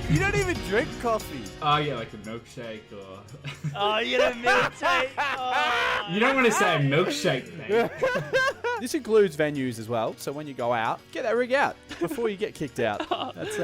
You don't even drink coffee. Oh, yeah, like a milkshake or... Oh, you don't milkshake. Oh. You don't want to say a milkshake, mate. This includes venues as well, so when you go out, get that rig out before you get kicked out. That's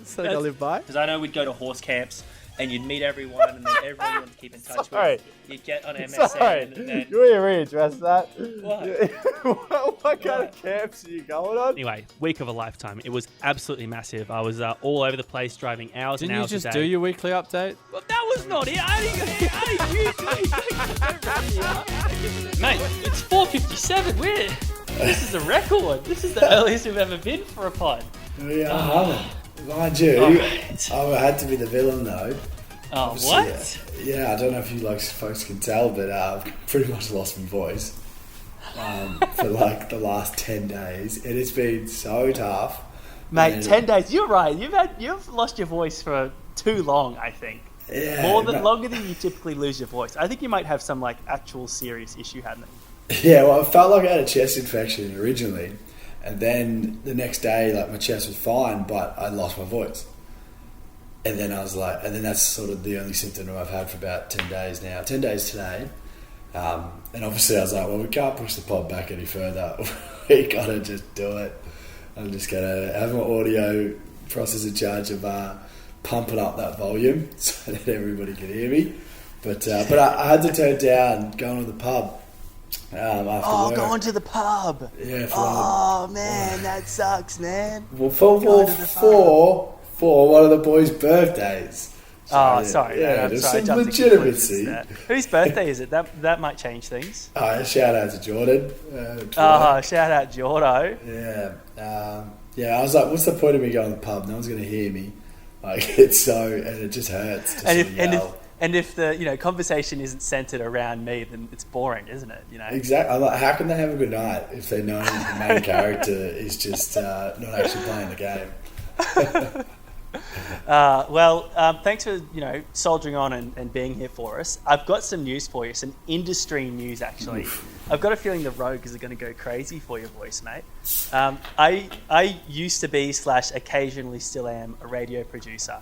something I live by. Because I know we'd go to horse camps and you'd meet everyone and then everyone you want to keep in touch with. You'd get on MSN and then... You want to readdress that? What? What kind of camps are you going on? Anyway, week of a lifetime. It was absolutely massive. I was all over the place, driving hours Didn't and you hours just a day. do your weekly update? Well, that was not it. How did you do it? Mate, it's 4:57. This is a record. This is the earliest we've ever been for a pod. Yeah, I haven't. Mind you, Right. I had to be the villain though. Oh, Obviously, what? Yeah, I don't know if you folks can tell, but I've pretty much lost my voice for like the last 10 days. It has been so tough. Mate, And 10 days. You're right. You've lost your voice for too long, I think. Yeah, Longer than you typically lose your voice. I think you might have some like actual serious issue happening. Yeah, well, I felt like I had a chest infection originally, and then the next day, like my chest was fine, but I lost my voice. And then I was like, and then that's sort of the only symptom I've had for about 10 days now. 10 days today. And obviously I was like, well, we can't push the pod back any further. We gotta just do it. I'm just gonna have my audio process in charge of pumping up that volume so that everybody can hear me. But I had to turn down going to the pub after work. Going to the pub. Yeah. Man, that sucks, man. Well, for one of the boys' birthdays. So, sorry. Yeah, man, there's sorry, some I jumped to conclusions legitimacy. there. Whose birthday is it? That might change things. Shout out to Jordan. Shout out Jordo. Yeah. I was like, what's the point of me going to the pub? No one's going to hear me. Like, and it just hurts to yell. And if the conversation isn't centered around me, then it's boring, isn't it? Exactly. I'm like, how can they have a good night if they know the main character is just not actually playing the game? Thanks for soldiering on and being here for us. I've got some news for you, some industry news actually. I've got a feeling the Rogues are going to go crazy for your voice, mate. I used to be / occasionally still am a radio producer,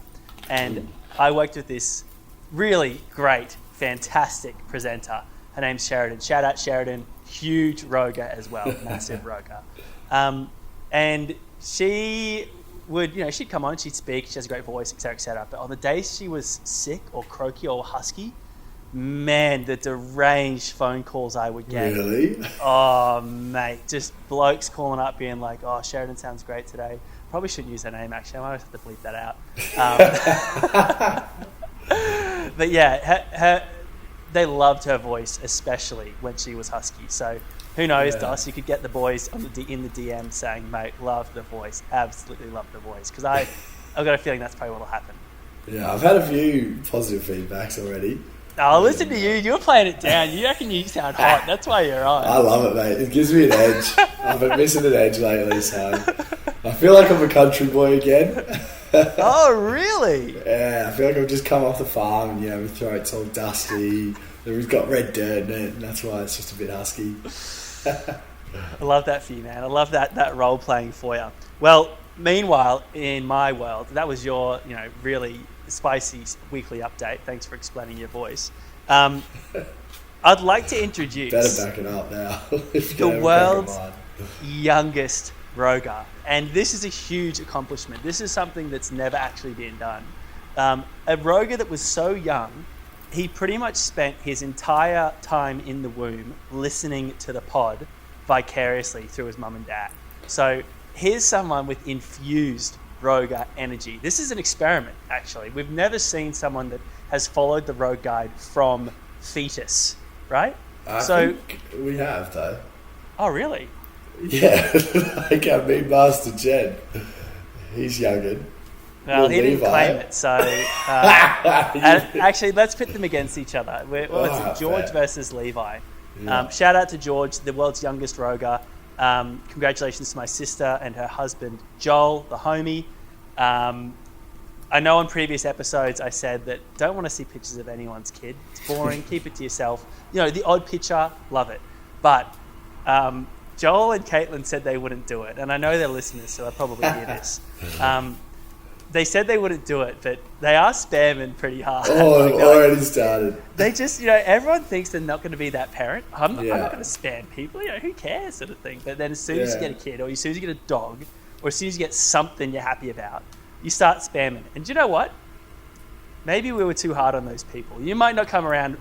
and I worked with this really great, fantastic presenter. Her name's Sheridan. Shout out Sheridan, huge Roger as well, massive Roger. And she would, she'd come on, she'd speak, she has a great voice, etc. But on the days she was sick or croaky or husky, man, the deranged phone calls I would get. Really? Oh, mate, just blokes calling up being like, oh, Sheridan sounds great today. Probably shouldn't use her name, actually. I might have to bleep that out. But yeah, they loved her voice, especially when she was husky. So who knows, Doss, you could get the boys in the DM saying, mate, love the voice, absolutely love the voice. Because I've got a feeling that's probably what will happen. Yeah, I've had a few positive feedbacks already. Oh, listen to you. You're playing it down. You reckon you sound hot. That's why you're on. I love it, mate. It gives me an edge. I've been missing an edge lately, so I feel like I'm a country boy again. Oh, really? Yeah, I feel like I've just come off the farm and, my throat's all dusty. We've got red dirt in it, and that's why it's just a bit husky. I love that for you, man. I love that role playing for you. Well, meanwhile, in my world, that was your, really spicy weekly update. Thanks for explaining your voice. I'd like to introduce... Better back it up now. The world's youngest Roger. And this is a huge accomplishment. This is something that's never actually been done. A Roger that was so young, he pretty much spent his entire time in the womb listening to the pod vicariously through his mum and dad. So here's someone with infused Roger energy. This is an experiment, actually. We've never seen someone that has followed the Rogue Guide from fetus, right? I think we have, though. Oh, really? Yeah, like our mean master Jed. He's younger. Well, he didn't claim it, so... actually, let's pit them against each other. George versus Levi. Yeah. Shout out to George, the world's youngest Roger. Congratulations to my sister and her husband, Joel, the homie. I know in previous episodes I said that don't want to see pictures of anyone's kid. It's boring. Keep it to yourself. The odd picture, love it. But Joel and Caitlin said they wouldn't do it. And I know they're listeners, so they'll probably hear this. they said they wouldn't do it, but they are spamming pretty hard. Oh, already started. They just, everyone thinks they're not going to be that parent. I'm not going to spam people. Who cares, sort of thing. But then as soon as you get a kid, or as soon as you get a dog, or as soon as you get something you're happy about, you start spamming. And do you know what? Maybe we were too hard on those people. You might not come around,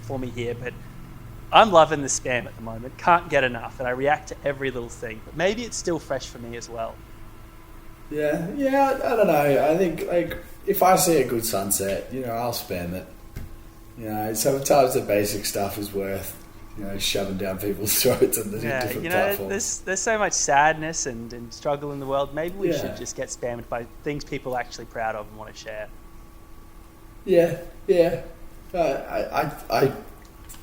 for me here, but I'm loving the spam at the moment. Can't get enough, and I react to every little thing. But maybe it's still fresh for me as well. Yeah, I don't know. I think, if I see a good sunset, I'll spam it. Sometimes the basic stuff is worth, shoving down people's throats on the different platforms. There's so much sadness and struggle in the world. Maybe we should just get spammed by things people are actually proud of and want to share. Yeah. I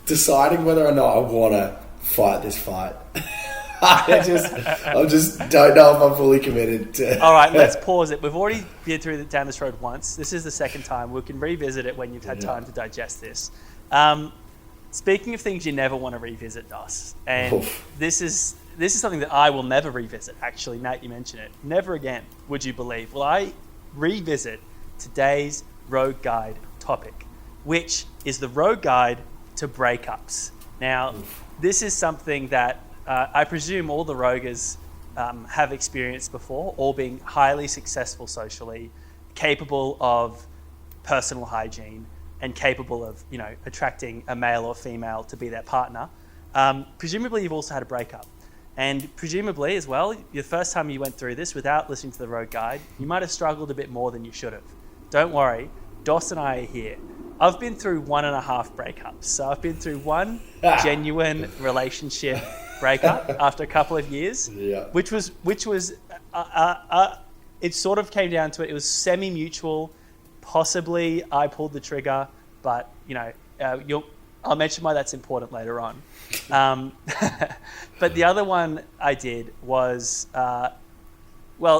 deciding whether or not I want to fight this fight. I just don't know if I'm fully committed to. All right, let's pause it. We've already been down this road once. This is the second time. We can revisit it when you've had time to digest this. Speaking of things you never want to revisit, Dos, and this is something that I will never revisit. Actually, Nat, you mentioned it. Never again, would you believe? Will I revisit today's road guide topic, which is the road guide to breakups. Now, this is something that I presume all the Rogers have experienced before, all being highly successful socially, capable of personal hygiene, and capable of, attracting a male or female to be their partner. Presumably, you've also had a breakup. And presumably, as well, the first time you went through this without listening to the road guide, you might have struggled a bit more than you should have. Don't worry, Dos and I are here. I've been through 1.5 breakups. So I've been through one genuine relationship breakup after a couple of years, which was it sort of came down to it. It was semi-mutual. Possibly I pulled the trigger, but I'll mention why that's important later on. But the other one I did was,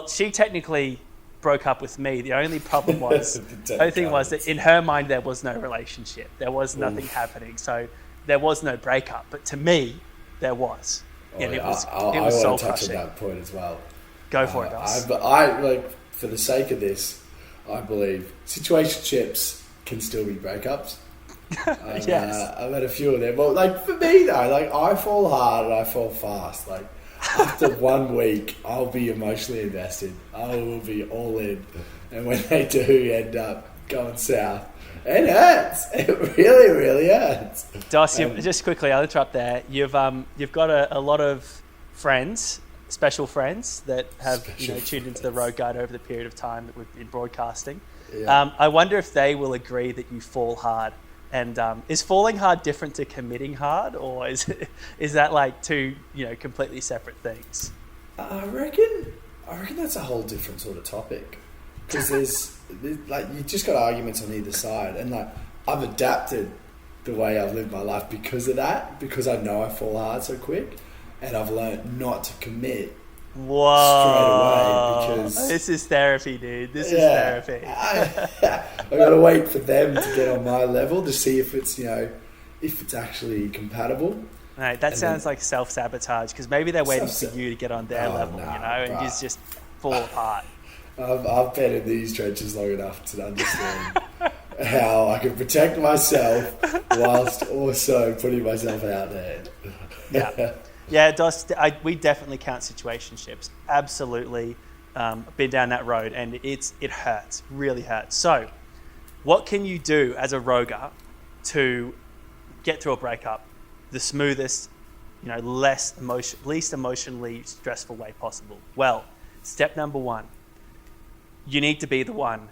she technically broke up with me. The only problem was, that in her mind there was no relationship. There was nothing happening. So there was no breakup. But to me, there was. And it was I want soul to touch crushing. on that point as well. Go for it, Dos. I for the sake of this, I believe situationships can still be breakups. Yes. I've had a few of them. Well, for me though, I fall hard and I fall fast. After 1 week, I'll be emotionally invested. I will be all in. And when they do end up going south, it hurts. It really, really hurts. Dos, just quickly, I'll interrupt there. You've got a lot of friends, special friends that have tuned into the road guide over the period of time that we've been broadcasting. Yeah. I wonder if they will agree that you fall hard. And is falling hard different to committing hard, or is that two completely separate things? I reckon that's a whole different sort of topic, because there's you just got arguments on either side, and I've adapted the way I've lived my life because of that, because I know I fall hard so quick, and I've learned not to commit straight away, because this is therapy, dude. This is therapy. I've got to wait for them to get on my level to see if it's if it's actually compatible. Right, that sounds like self-sabotage, because maybe they're waiting for you to get on their level, and you just fall apart. I've been in these trenches long enough to understand how I can protect myself whilst also putting myself out there. Yeah, Dos, we definitely count situationships. Absolutely. Been down that road, and it hurts, really hurts. So what can you do as a roger to get through a breakup the smoothest, least emotionally stressful way possible? Well, step number 1, you need to be the one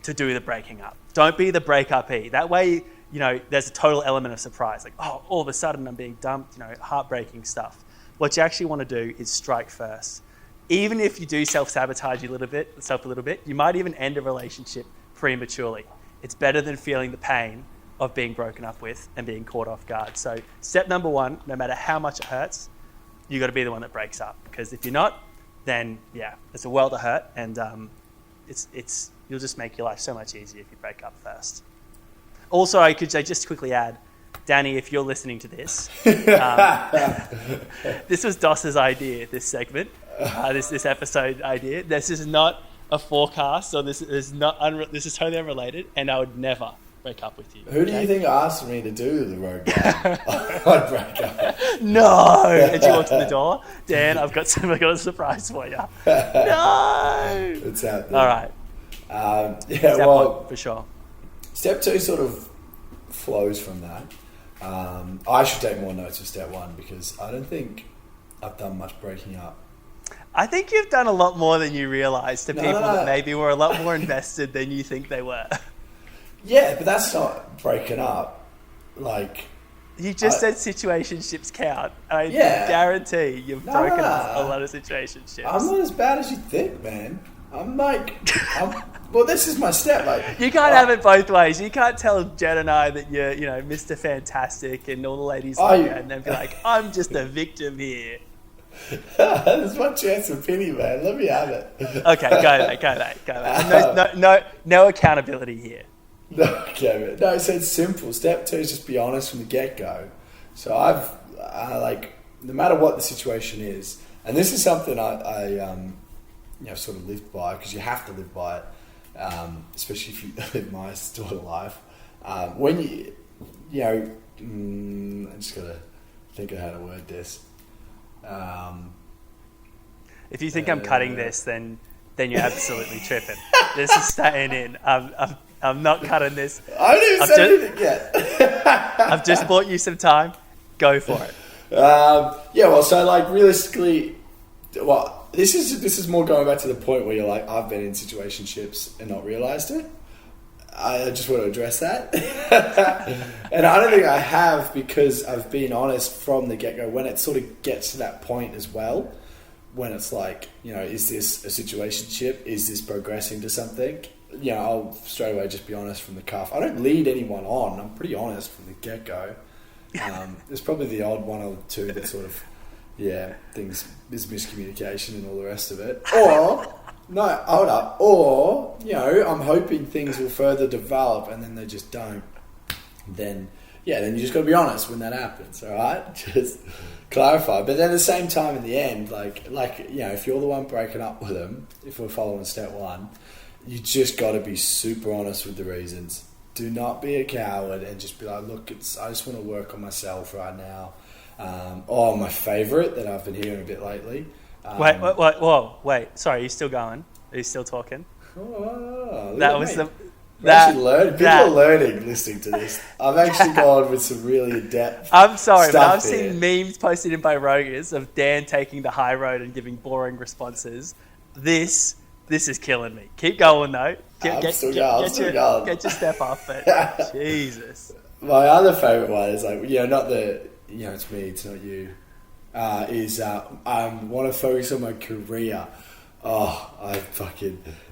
to do the breaking up. Don't be the breakupee. That way, there's a total element of surprise. All of a sudden I'm being dumped, heartbreaking stuff. What you actually want to do is strike first. Even if you do self-sabotage yourself a little bit, you might even end a relationship prematurely. It's better than feeling the pain of being broken up with and being caught off guard. So step number 1, no matter how much it hurts, you got to be the one that breaks up. Because if you're not, then it's a world of hurt, and you'll just make your life so much easier if you break up first. Also, I just quickly add, Danny, if you're listening to this, this was Dos's idea, this segment, this episode idea. This is not a forecast, or this is this is totally unrelated, and I would never break up with you. Who do you think asked me to do the road game? I'd break up. No! And she walks in the door. Dan, I've got a surprise for you. No! It's happening. All right. Yeah, Step well, one, for sure. step 2 sort of flows from that. I should take more notes for step 1 because I don't think I've done much breaking up. I think you've done a lot more than you realise to people No. that maybe were a lot more invested than you think they were. Yeah, but that's not breaking up. Like, You just said situationships count. I Yeah. guarantee you've broken No. up a lot of situationships. I'm not as bad as you think, man. Well, this is my step. Like, You can't have it both ways. You can't tell Jen and I that you're, Mr. Fantastic and all the ladies love you, and then be like, I'm just a victim here. There's one chance of pity, man. Let me have it. Okay, go mate. No accountability here. Okay, man. No, so it's simple. Step 2 is just be honest from the get-go. So I've, no matter what the situation is, and this is something I sort of lived by, because you have to live by it, especially if you live my sort of life. When I just got to think of how to word this. If you think I'm cutting this, then you're absolutely tripping. This is staying in. I'm not cutting this. I haven't even said anything yet. I've just bought you some time. Go for it. Realistically, this is more going back to the point where you're like, I've been in situationships and not realised it. I just want to address that. And I don't think I have, because I've been honest from the get-go when it sort of gets to that point as well, when it's like, is this a situationship? Is this progressing to something? I'll straight away just be honest from the cuff. I don't lead anyone on. I'm pretty honest from the get-go. There's probably the odd one or two that sort of, things is miscommunication and all the rest of it. Or, no, hold up. Or, I'm hoping things will further develop and then they just don't. Then you just got to be honest when that happens, all right? Just clarify. But then at the same time, in the end, if you're the one breaking up with them, if we're following step 1, you just got to be super honest with the reasons. Do not be a coward and just be like, look, I just want to work on myself right now. My favourite that I've been hearing a bit lately. Wait. Sorry, are you still going? Are you still talking? That was the... People are learning listening to this. I've actually gone with some really in-depth I'm sorry, but I've here. seen memes posted in by Rogers of Dan taking the high road and giving boring responses. This is killing me. Keep going, though. Get your step up, but Jesus. My other favourite one is not the, it's me, it's not you, I want to focus on my career.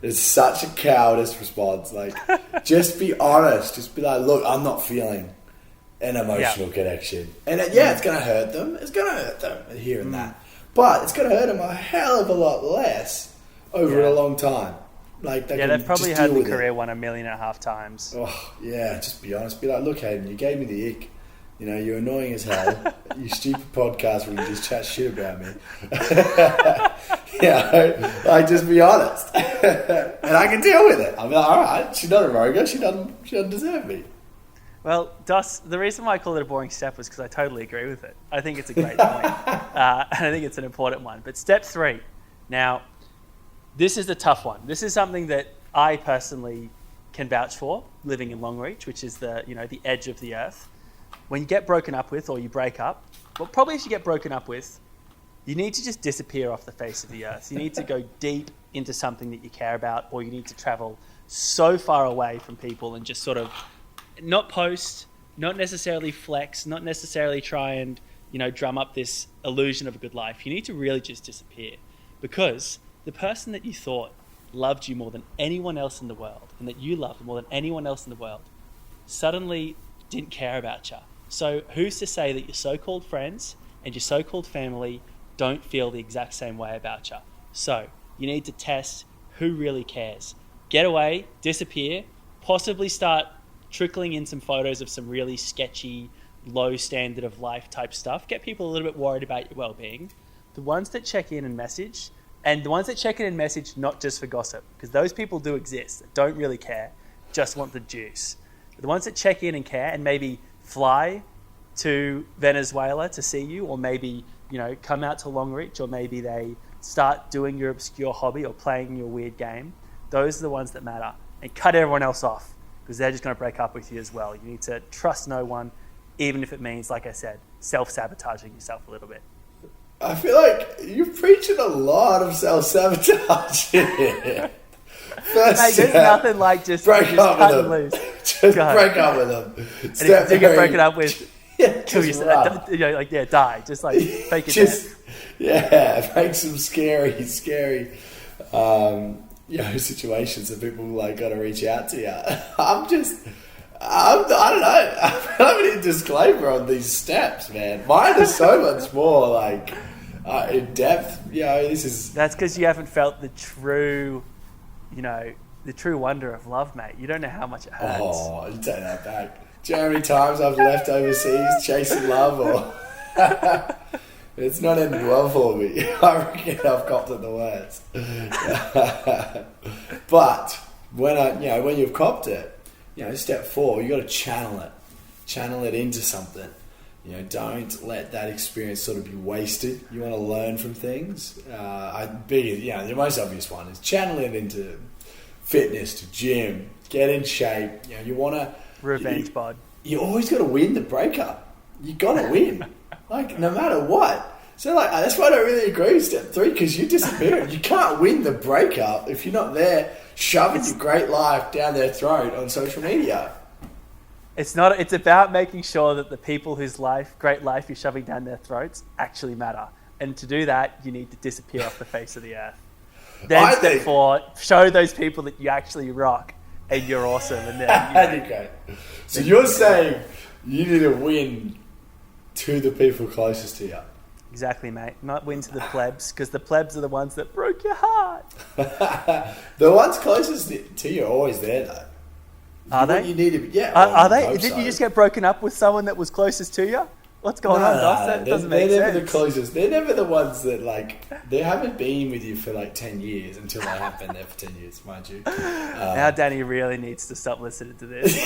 It's such a cowardice response. Just be honest. Just be like, look, I'm not feeling an emotional connection. And it's going to hurt them. It's going to hurt them hearing that. But it's going to hurt them a hell of a lot less over a long time. They've probably heard the career 1.5 million times. Oh, yeah, just be honest. Be like, look, Hayden, you gave me the ick. You're annoying as hell. You stupid podcast where you just chat shit about me. Just be honest. And I can deal with it. I'm like, all right, she's not a roger. She doesn't deserve me. Well, Dos, the reason why I call it a boring step was because I totally agree with it. I think it's a great point. And I think it's an important one. But step 3. Now, this is the tough one. This is something that I personally can vouch for, living in Longreach, which is the edge of the earth. When you get broken up with, or you break up, probably if you get broken up with, you need to just disappear off the face of the earth. You need to go deep into something that you care about, or you need to travel so far away from people and just sort of not post, not necessarily flex, not necessarily try and, drum up this illusion of a good life. You need to really just disappear, because the person that you thought loved you more than anyone else in the world, and that you loved more than anyone else in the world, suddenly didn't care about you. So who's to say that your so-called friends and your so-called family don't feel the exact same way about you? So you need to test who really cares. Get away, disappear, possibly start trickling in some photos of some really sketchy, low standard of life type stuff. Get people a little bit worried about your well-being. The ones that check in and message, And the ones that check in and message, not just for gossip, because those people do exist, don't really care, just want the juice. But the ones that check in and care and maybe fly to Venezuela to see you, or maybe, come out to Longreach, or maybe they start doing your obscure hobby or playing your weird game, those are the ones that matter. And cut everyone else off, because they're just going to break up with you as well. You need to trust no one, even if it means, like I said, self-sabotaging yourself a little bit. I feel like you're preaching a lot of self-sabotage here. First Mate, there's nothing like just break up cut with and them. loose. Just break up with them. And if you do get broken up with, kill just yourself. run. Die. Just like fake it. Just, make some scary, situations that people like got to reach out to you. I don't know. I'm in disclaimer on these steps, man. Mine is so much more like in depth. This is. That's because you haven't felt the true wonder of love, mate. You don't know how much it hurts. Oh, you take that back. Do you know how many times I've left overseas chasing love, or it's not ending well for me. I reckon I've copped it the worst. But when you've copped it, step 4, you got to channel it into something. Don't let that experience sort of be wasted. You want to learn from things. The most obvious one is channel it into fitness, to gym, get in shape. You want to revenge bod. You always got to win the breakup. You got to win, like no matter what. So that's why I don't really agree with step 3, because you disappear. You can't win the breakup if you're not there shoving your great life down their throat on social media. It's not. It's about making sure that the people whose great life you're shoving down their throats actually matter. And to do that, you need to disappear off the face of the earth. Then step 4, show those people that you actually rock and you're awesome. And then okay. So you're saying you need to win to the people closest to you. Exactly, mate. Not win to the plebs, because the plebs are the ones that broke your heart. The ones closest to you are always there, though. Are they? You need to be, yeah. Are they? Did you just get broken up with someone that was closest to you? What's going on, Doss? That doesn't make sense. They're never the closest. They're never the ones that, they haven't been with you for 10 years until they have been there for 10 years, mind you. Now Danny really needs to stop listening to this.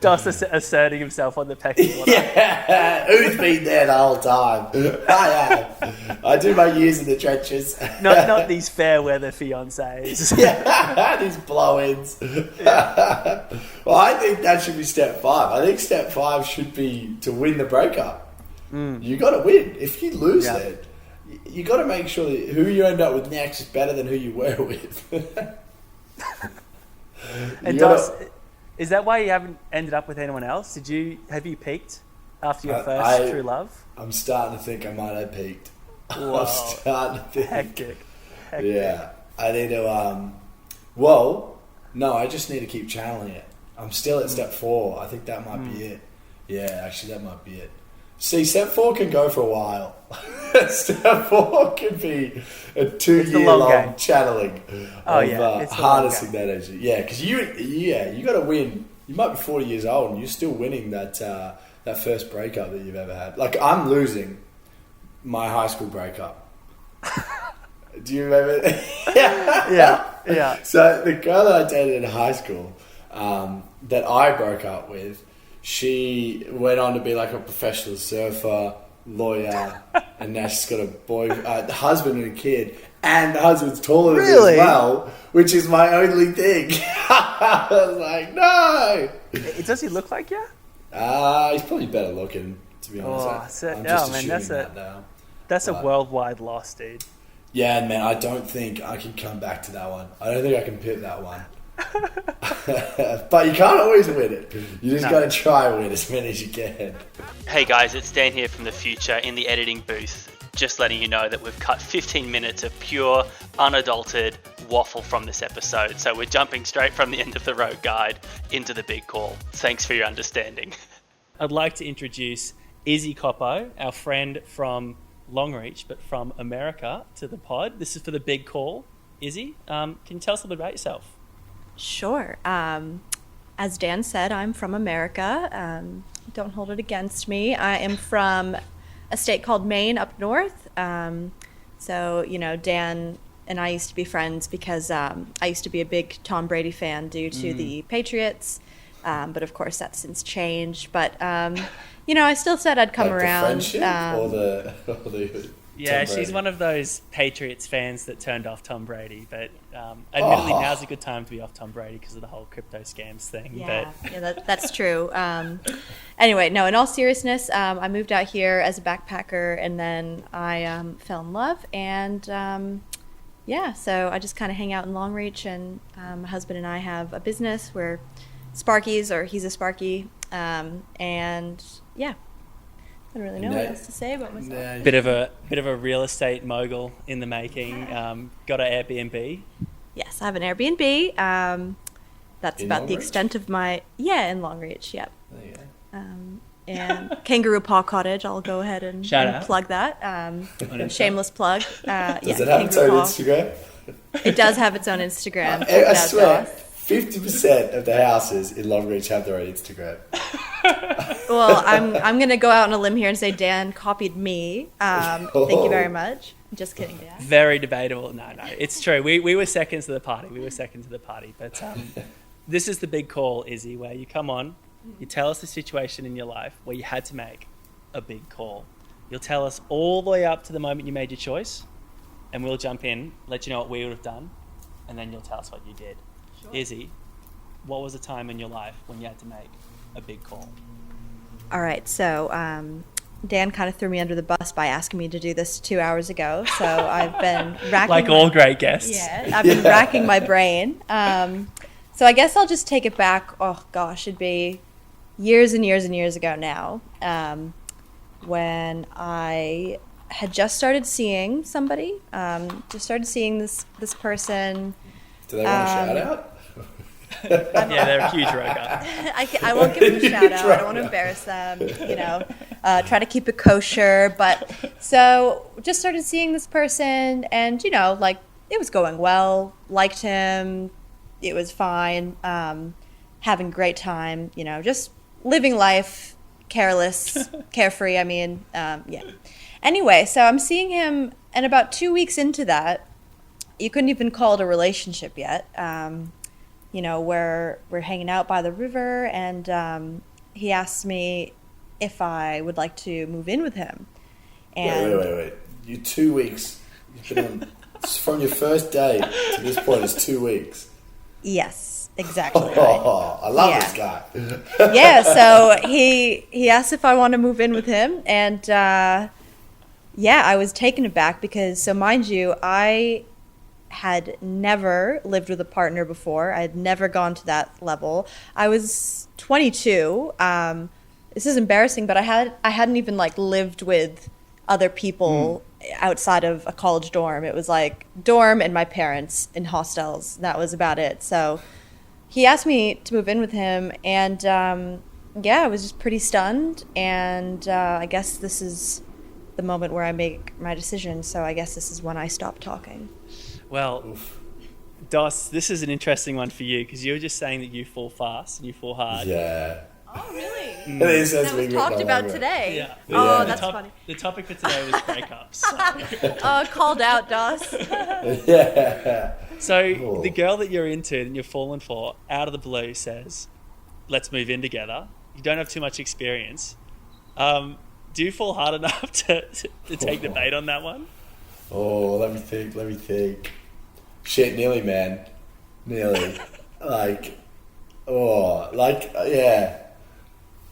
Doss asserting himself on the pecking order. Yeah, who's been there the whole time? I have. I do my years in the trenches. Not these fair weather fiancés. Yeah, these blow-ins. Well, I think that should be step 5. I think step 5 should be to win the breakup. You got to win. If you lose it, you got to make sure that who you end up with next is better than who you were with. And Doss, is that why you haven't ended up with anyone else? Have you peaked after your first true love? I'm starting to think I might have peaked. Whoa. I'm starting to think. Hectic. Yeah, I need to. No, I just need to keep channeling it. I'm still at step 4. I think that might be it. Yeah, actually, that might be it. See, step 4 can go for a while. Step 4 can be a 2-year-long channeling of harnessing that energy. Yeah, because you got to win. You might be 40 years old and you're still winning that first breakup that you've ever had. Like, I'm losing my high school breakup. Do you remember? Yeah. So the girl that I dated in high school, that I broke up with, she went on to be like a professional surfer, lawyer, and now she's got a husband and a kid, and the husband's taller than me as well, which is my only thing. I was like, no. Does he look like you? He's probably better looking, to be honest. I'm just assuming that now. That's a worldwide loss, dude. Yeah, man, I don't think I can come back to that one. I don't think I can pit that one. But you can't always win it. You just got to try and win as many as you can. Hey guys, it's Dan here from the future in the editing booth. Just letting you know that we've cut 15 minutes of pure, unadulterated waffle from this episode. So we're jumping straight from the end of the road guide into the big call. Thanks for your understanding. I'd like to introduce Izzy Coppo, our friend from Longreach, but from America, to the pod. This is for the big call. Izzy, can you tell us a little bit about yourself? Sure. As Dan said, I'm from America. Don't hold it against me. I am from a state called Maine up north. So, Dan and I used to be friends because I used to be a big Tom Brady fan due to the Patriots. But of course, that's since changed. But, I still said I'd come like around. The friendship or the Yeah, Tom she's Brady? one of those Patriots fans that turned off Tom Brady. But admittedly, now's a good time to be off Tom Brady because of the whole crypto scams thing. Yeah, that's true. Anyway, no, in all seriousness, I moved out here as a backpacker, and then I fell in love, and so I just kind of hang out in Longreach, and my husband and I have a business. We're Sparkies, or he's a Sparky, and yeah. I don't really know what else to say about myself. Bit of a real estate mogul in the making. Got an Airbnb. Yes, I have an Airbnb. That's In about the Longreach? extent of my in Longreach. Yep. There you go. And Kangaroo Paw Cottage. I'll go ahead and, Shout and out. plug that. Shameless plug. Does it have its own Kangaroo Paw. Instagram? It does have its own Instagram. I swear, 50% of the houses in Longreach have their own Instagram. Well, I'm gonna go out on a limb here and say Dan copied me. Thank you very much. Just kidding, Dan. Very debatable. No, it's true. We were seconds to the party. But this is the big call, Izzy, where you come on, you tell us the situation in your life where you had to make a big call. You'll tell us all the way up to the moment you made your choice, and we'll jump in, let you know what we would have done, and then you'll tell us what you did. Sure. Izzy, what was a time in your life when you had to make a big call? All right, so Dan kind of threw me under the bus by asking me to do this 2 hours ago. So I've been racking Like all great guests. Yeah, I've been racking my brain. So I guess I'll just take it back. Oh gosh, it'd be years and years and years ago now, when I had just started seeing somebody. Just started seeing this person. Do they want a shout out? Yeah, they're a huge roker. I won't give them a shout out. I don't want to embarrass them. Try to keep it kosher. But so just started seeing this person, and it was going well. Liked him. It was fine. Having a great time. Just living life, careless, carefree. Anyway, so I'm seeing him, and about 2 weeks into that, you couldn't even call it a relationship yet. We're hanging out by the river, and he asked me if I would like to move in with him. And Wait. You 2 weeks. You've been on, from your first date to this point is 2 weeks. yes, exactly. Right. Oh, I love this guy. Yeah, so he asked if I want to move in with him, and I was taken aback because, so mind you, I had never lived with a partner before. I had never gone to that level. I was 22. This is embarrassing, but I hadn't even lived with other people outside of a college dorm. It was dorm and my parents in hostels. That was about it. So he asked me to move in with him, and I was just pretty stunned. And I guess this is the moment where I make my decision. So I guess this is when I stop talking. Well, Dos, this is an interesting one for you because you were just saying that you fall fast and you fall hard. Yeah. Oh, really? It is, That was talked about today. Yeah. Oh, Yeah. that's funny. The topic for today was breakups. So, Oh, called out, Dos. Yeah. the girl that you're into and you're falling for, out of the blue, says, "Let's move in together." You don't have too much experience. Do you fall hard enough to take the bait on that one? Oh, let me think. Shit, nearly, man. Nearly. Yeah.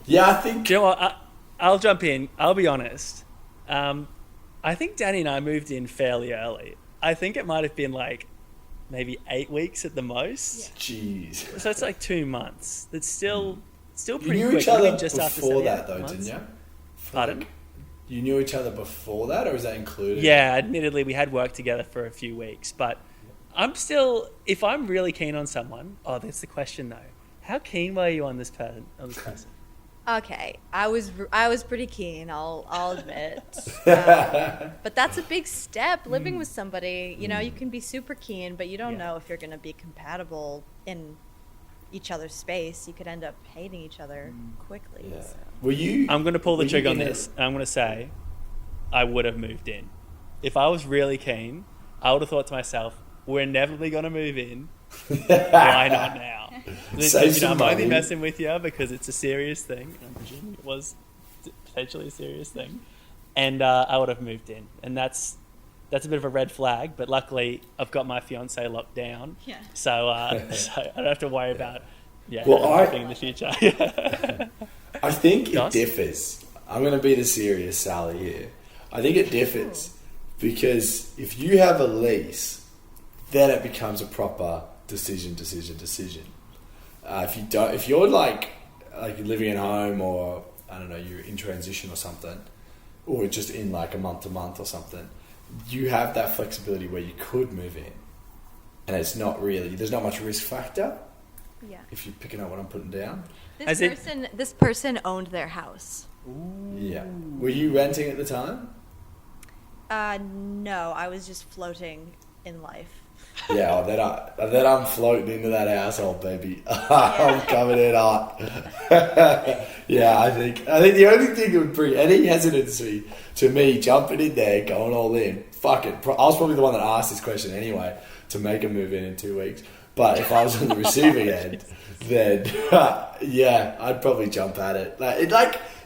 Yeah, I think... Do you know what? I'll jump in. I'll be honest. I think Danny and I moved in fairly early. I think it might have been maybe 8 weeks at the most. Jeez. So it's 2 months. That's still You pretty knew quick. each other Just after before 7 that, though, months. didn't you? Pardon? You knew each other before that, or is that included? Yeah, admittedly, we had worked together for a few weeks, but I'm still, if I'm really keen on someone, that's the question though. How keen were you on this person? Okay, I was pretty keen. I'll admit, but that's a big step. Living with somebody, you can be super keen, but you don't know if you're going to be compatible in each other's space. You could end up hating each other quickly. Yeah. So. Were you... I'm going to pull the were you trigger on in this, and I'm going to say, I would have moved in. if I was really keen, I would have thought to myself, we're inevitably going to move in. Why not now? Save some I'm only money. messing with you because it's a serious thing. I'm presuming it was potentially a serious thing. And I would have moved in. And that's a bit of a red flag, but luckily I've got my fiance locked down. Yeah. So, so I don't have to worry about Well, moving in the future. I think Gus? it differs. I'm going to be the serious Sally here. I think it differs because if you have a lease, then it becomes a proper decision. If you're like living at home, or I don't know, you're in transition or something, or just in like a month to month or something, you have that flexibility where you could move in, and it's not really, there's not much risk factor. Yeah. If you're picking up what I'm putting down. This person owned their house. Yeah. Were you renting at the time? No, I was just floating in life. Yeah, then I'm floating into that household, baby. I'm coming in hot. Yeah, I think the only thing that would bring any hesitancy to me jumping in there, going all in, fuck it. I was probably the one that asked this question anyway, to make a move in 2 weeks. But if I was on the receiving end, then yeah, I'd probably jump at it.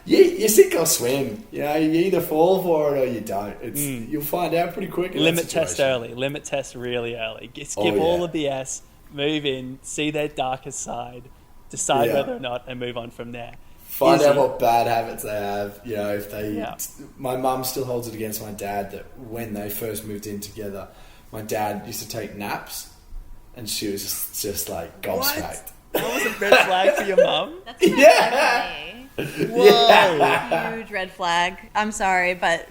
You sink or swim. You know, you either fall for it or you don't. You'll find out pretty quick. Limit test early. Limit test really early. Skip all the BS. Move in. See their darkest side. Decide whether or not, and move on from there. Find out what bad habits they have. You know, if they. Yeah. My mum still holds it against my dad that when they first moved in together, my dad used to take naps, and she was just like gobsmacked. That was a red flag for your mum? That's a red flag for me. Whoa. Yeah. Huge red flag. I'm sorry, but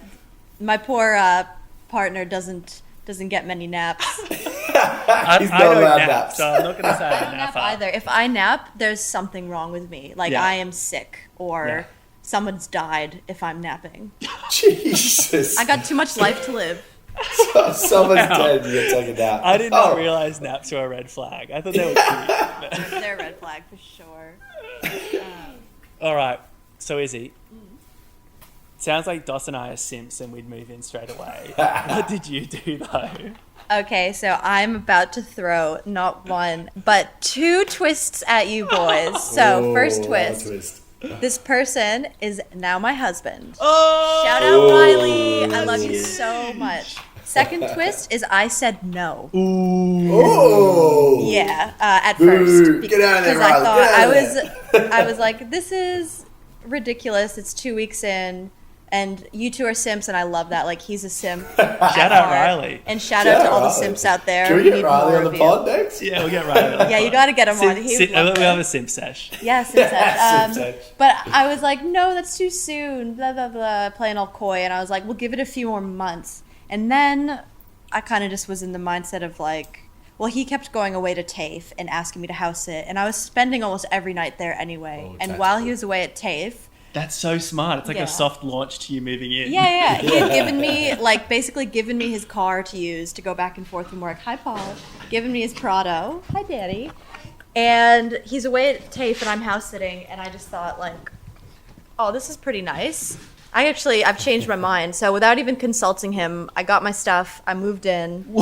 my poor partner doesn't get many naps. I don't nap, so I'm not going to say I don't nap either. If I nap, there's something wrong with me. I am sick, or someone's died if I'm napping. Jesus. I got too much life to live. Someone's dead and you take a nap. I did not realise naps were a red flag. I thought they were cute. They're a red flag for sure. All right, so Izzy, sounds like Dos and I are simps and we'd move in straight away. What did you do though? Okay, so I'm about to throw not one, but 2 twists at you boys. So first twist. This person is now my husband. Oh! Shout out Riley. I love you so much. Second twist is I said no. Oh. Yeah, at Boo. first. Get out of there, Because I Riley. thought I was like, this is ridiculous. It's 2 weeks in, and you two are simps, and I love that. Like, he's a simp. Shout out Riley. And shout out to all the simps out there. Can we get Riley on the pod next? Yeah, we'll get Riley. Yeah, you got to get him on. We'll have a simp sesh. Yeah, simp sesh. Simp sesh. But I was like, no, that's too soon. Blah blah blah. Playing all coy, and I was like, we'll give it a few more months. And then I kind of just was in the mindset of like, well, he kept going away to TAFE and asking me to house sit, and I was spending almost every night there anyway. And while he was away at TAFE, that's so smart. It's like a soft launch to you moving in. Yeah. He had given me, basically given me his car to use to go back and forth from work. Hi, Paul. Given me his Prado. Hi, Daddy. And he's away at TAFE, and I'm house sitting, and I just thought, like, oh, this is pretty nice. I've changed my mind. So without even consulting him, I got my stuff, I moved in,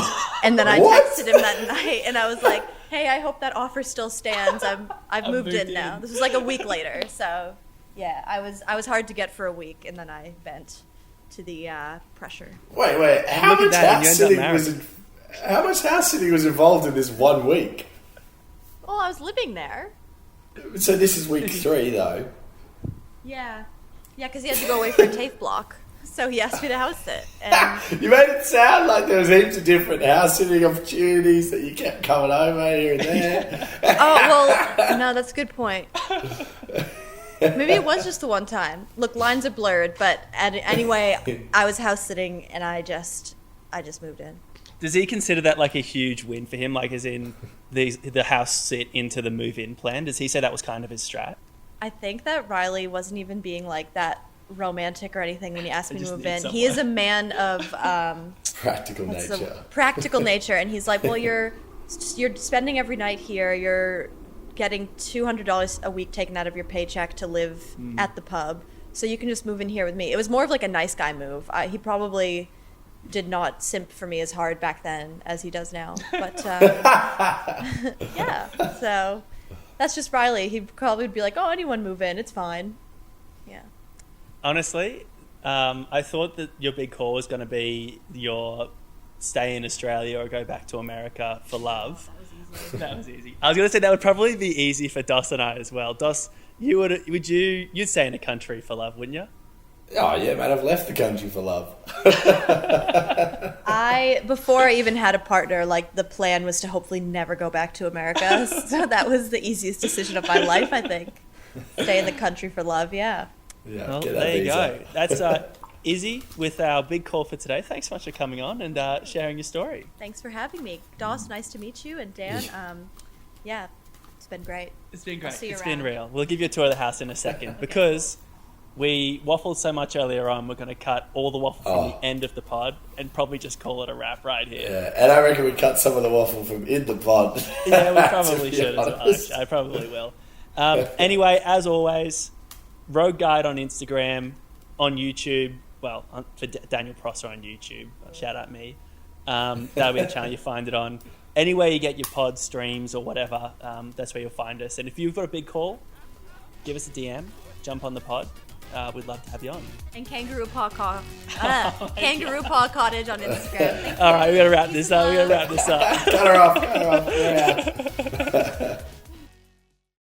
and then I texted him that night, and I was like, hey, I hope that offer still stands. I've moved in now. This was like a week later, so... Yeah, I was hard to get for a week, and then I bent to the pressure. Wait, how much house sitting was involved in this 1 week? Well, I was living there. So this is week 3, though. Yeah, because he had to go away for a TAFE block, so he asked me to house sit. And You made it sound like there was heaps of different house sitting opportunities that you kept coming over here and there. oh well, no, that's a good point. Maybe it was just the one time. Look, lines are blurred, but anyway, I was house sitting, and I just moved in. Does he consider that like a huge win for him, like as in the house sit into the move-in plan? Does he say that was kind of his strat? I think that Riley wasn't even being like that romantic or anything when he asked me to move in. someone. He is a man of Practical nature. Practical nature, and he's like, well, you're spending every night here. You're getting $200 a week taken out of your paycheck to live at the pub, so you can just move in here with me. It was more of like a nice guy move. He probably did not simp for me as hard back then as he does now. But yeah, so that's just Riley. He probably would be like, "Oh, anyone move in, it's fine." Yeah. Honestly, I thought that your big call was going to be your stay in Australia or go back to America for love. That was easy. I was going to say that would probably be easy for Dos and I as well. Dos, you'd stay in a country for love, wouldn't you? Oh yeah, man, I've left the country for love. Before I even had a partner, like the plan was to hopefully never go back to America. So that was the easiest decision of my life, I think. Stay in the country for love, yeah. Yeah, Well, get that there you visa. go. That's Izzy with our big call for today. Thanks so much for coming on and sharing your story. Thanks for having me. Dos, nice to meet you. And Dan, yeah, it's been great. It's been great. See you It's around. been real. We'll give you a tour of the house in a second because we waffled so much earlier on. We're going to cut all the waffle from the end of the pod and probably just call it a wrap right here. Yeah, and I reckon we cut some of the waffle from in the pod. Yeah, we probably To be should as well. honest. I probably will. Anyway, as always, Rogue Guide on Instagram, on YouTube. Well, for Daniel Prosser on YouTube. Shout out me. That'll be the channel you find it on. Anywhere you get your pod streams or whatever, that's where you'll find us. And if you've got a big call, give us a DM. Jump on the pod. We'd love to have you on. And Kangaroo Paw Kangaroo Paw Cottage on Instagram. All right, we got to wrap this up. Cut her off. We're out.